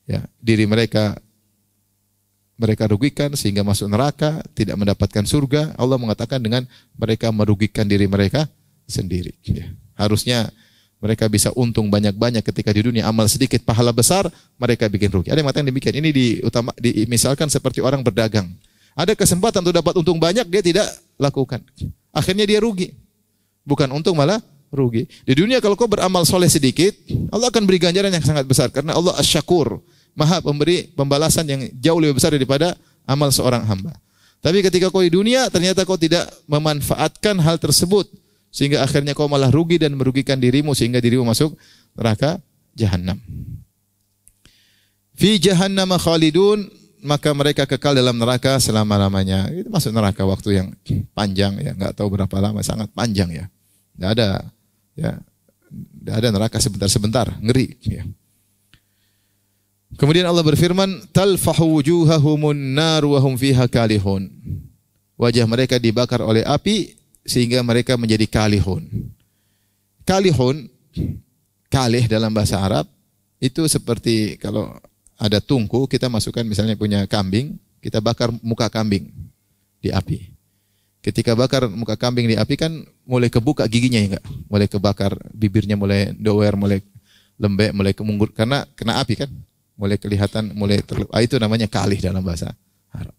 A: Ya, diri mereka rugikan sehingga masuk neraka, tidak mendapatkan surga. Allah mengatakan dengan mereka merugikan diri mereka sendiri. Ya. Harusnya mereka bisa untung banyak-banyak ketika di dunia, amal sedikit, pahala besar, mereka bikin rugi. Ada yang mengatakan demikian. Ini misalkan seperti orang berdagang. Ada kesempatan untuk dapat untung banyak, dia tidak lakukan. Akhirnya dia rugi. Bukan untung, malah rugi. Di dunia kalau kau beramal soleh sedikit, Allah akan beri ganjaran yang sangat besar. Karena Allah Asy-Syakur, Maha pemberi pembalasan yang jauh lebih besar daripada amal seorang hamba. Tapi ketika kau di dunia, ternyata kau tidak memanfaatkan hal tersebut, sehingga akhirnya kau malah rugi dan merugikan dirimu, sehingga dirimu masuk neraka Jahannam. Fi Jahannam khalidun, maka mereka kekal dalam neraka selama-lamanya. Itu masuk neraka waktu yang panjang, ya, enggak tahu berapa lama, sangat panjang, ya. Enggak ada, ya. Enggak ada neraka sebentar-sebentar, ngeri, ya. Kemudian Allah berfirman, talfahu wujuhahumun nar wa hum fiha kalihun. Wajah mereka dibakar oleh api sehingga mereka menjadi kalihun. Kalihun, kalih dalam bahasa Arab itu seperti kalau ada tungku, kita masukkan misalnya punya kambing, kita bakar muka kambing di api. Ketika bakar muka kambing di api kan mulai kebuka giginya, ya enggak? Mulai kebakar, bibirnya mulai dower, mulai lembek, mulai kemunggur karena kena api kan. Mulai kelihatan, itu namanya kalih dalam bahasa Arab.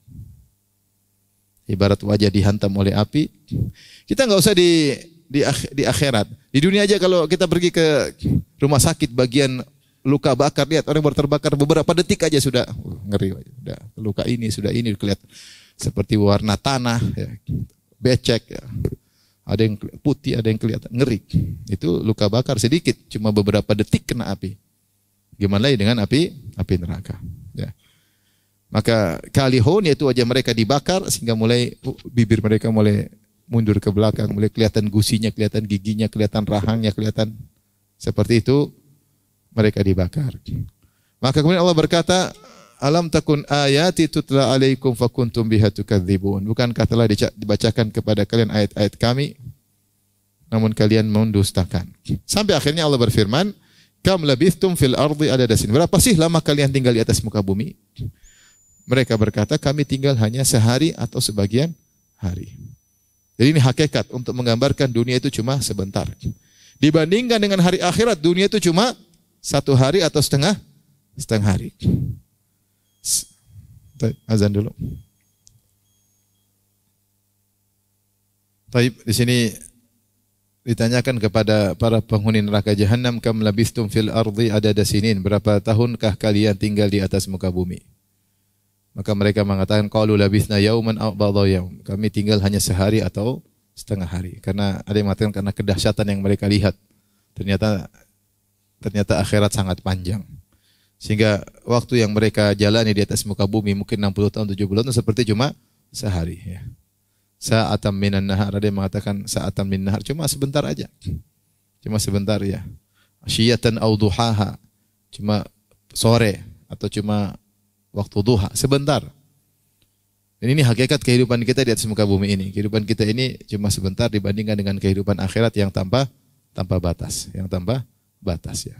A: Ibarat wajah dihantam oleh api. Kita enggak usah di akhirat. Di dunia aja kalau kita pergi ke rumah sakit bagian luka bakar, lihat orang baru terbakar beberapa detik aja sudah ngeri. Sudah luka ini, sudah ini kelihatan seperti warna tanah, ya, becek, ya. Ada yang putih, ada yang kelihatan ngeri. Itu luka bakar sedikit, cuma beberapa detik kena api. Gimana lagi dengan api neraka, ya. Maka kalihun, yaitu wajah mereka dibakar sehingga mulai bibir mereka mulai mundur ke belakang, mulai kelihatan gusinya, kelihatan giginya, kelihatan rahangnya, kelihatan seperti itu mereka dibakar. Maka kemudian Allah berkata, alam takun ayati tutla alaikum fakuntum biha tukadzibun. Bukankah telah dibacakan kepada kalian ayat-ayat kami, namun kalian mendustakan. Sampai akhirnya Allah berfirman, kam labithtum fil ardi adada sin. Berapa sih lama kalian tinggal di atas muka bumi? Mereka berkata, kami tinggal hanya sehari atau sebagian hari. Jadi ini hakikat untuk menggambarkan dunia itu cuma sebentar. Dibandingkan dengan hari akhirat, dunia itu cuma 1 hari atau setengah hari. Azan dulu. Taib, di sini ditanyakan kepada para penghuni neraka jahanam, kam labistum fil ardi adada sinin, berapa tahunkah kalian tinggal di atas muka bumi? Maka mereka mengatakan, qalu labisna yauman aw ba'dha yaum, kami tinggal hanya sehari atau setengah hari. Karena ada yang mengatakan karena kedahsyatan yang mereka lihat. Ternyata akhirat sangat panjang. Sehingga waktu yang mereka jalani di atas muka bumi mungkin 60 tahun, 70 tahun seperti cuma sehari. Ya. Sa'atam minan nahar, ada yang mengatakan sa'atam min nahar, cuma sebentar aja. Cuma sebentar ya. Asyiyatan au duhaha, cuma sore atau cuma waktu duha, sebentar. Dan ini hakikat kehidupan kita di atas muka bumi ini. Kehidupan kita ini cuma sebentar dibandingkan dengan kehidupan akhirat yang tanpa batas, yang tanpa batas ya.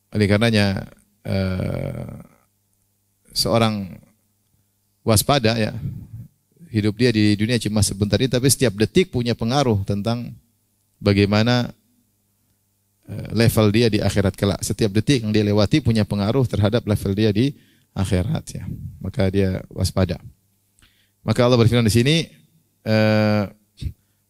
A: Oleh karenanya seorang waspada ya, hidup dia di dunia cuma sebentar ini, tapi setiap detik punya pengaruh tentang bagaimana level dia di akhirat kelak. Setiap detik yang dia lewati punya pengaruh terhadap level dia di akhirat ya. Maka dia waspada. Maka Allah berfirman di sini,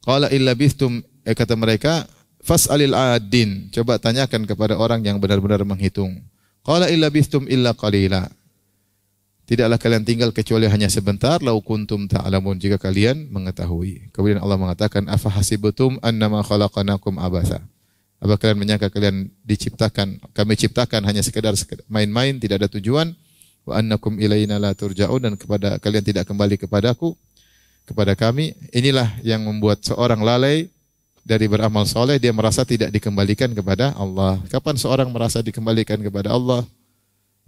A: qala illa bistum, kata mereka, fas'alil adin, coba tanyakan kepada orang yang benar-benar menghitung. Qala illa bistum illa qalila, tidaklah kalian tinggal kecuali hanya sebentar, lau kuntum ta'lamun, jika kalian mengetahui. Kemudian Allah mengatakan, afa hasibtum annama khalaqnakum abatha, apa kalian menyangka kalian kami ciptakan hanya sekedar main-main, tidak ada tujuan? Wa annakum ilaina la turja'un, dan kepada kalian tidak kembali kepadaku, kepada kami. Inilah yang membuat seorang lalai dari beramal soleh, dia merasa tidak dikembalikan kepada Allah. Kapan seorang merasa dikembalikan kepada Allah,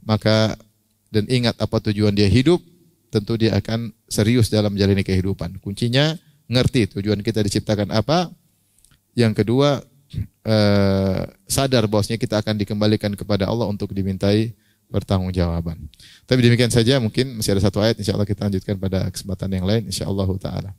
A: maka dan ingat apa tujuan dia hidup, tentu dia akan serius dalam menjalani kehidupan. Kuncinya ngerti tujuan kita diciptakan apa. Yang kedua, sadar bahwasanya kita akan dikembalikan kepada Allah untuk dimintai pertanggungjawaban. Tapi demikian saja, mungkin masih ada satu ayat, insyaallah kita lanjutkan pada kesempatan yang lain, insyaallah taala.